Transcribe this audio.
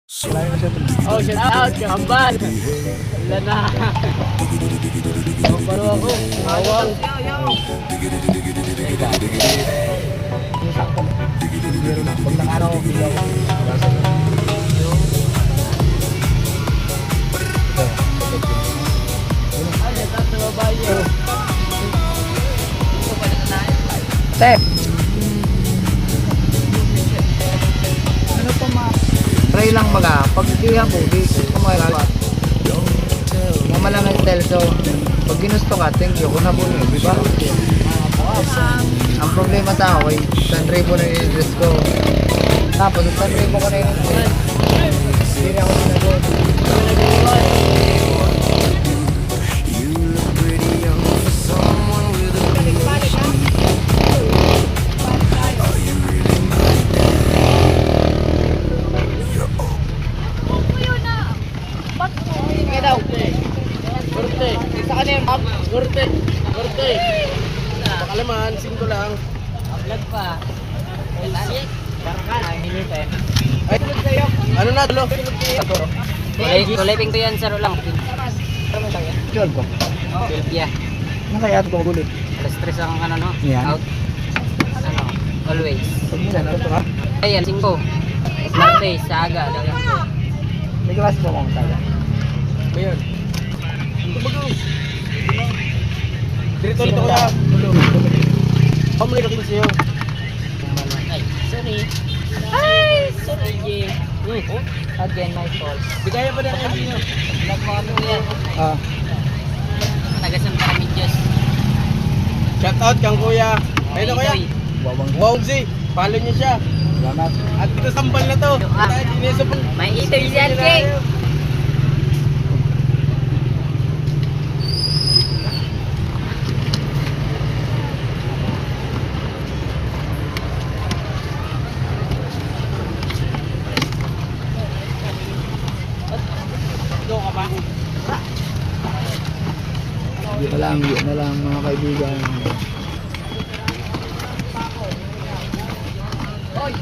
Wala na siya. Oh, shout out, kambal. Wala na. Paro ako. Awang. Yung sakto. Biro na. Pag nakaraw ko, bigla ko. Ano, tapos sa babae niya. Step! Ano to ma? Try lang baga. Pag di ako, di kumaila. Mamalang ang telso. Pag ginusto ka, thank you. Kung nabuno, di ba? Ang problema sa ako ay San Remo na yung ko. Tapos San Remo ko na yung hindi na ako sinagot. Surte. Isa ka na yung map. Surte. Surte. Pakalaman, 5 lang. Vlog pa. Barakan. Ay, ano na, dulo? Kulay pink ko yan, saro lang. Sure ko. Silvia. Nakayat ko gulit. Alas 3 ang ano no? Yan. Out. Ano? Always. Pag minsan, ano to ha? Ayan, 5. Martes, sa aga. May klase po akong saga. Ngayon. Dito ito ko lang. Kamu may nakin sa'yo. Ay, sorry. Ay, sorry. Again, my fault. Bigaya pa na ang MV nyo. Vlog mo kami yan. Ah. Tagasang Paramidyos. Shout out kang kuya. Ayun na kuya. Bawang ko. Wongzi. Follow niyo siya. Salamat. At ito sambal na to. May ito yan, King. Doon ka pa? Yun na lang mga kaibigan. Oy!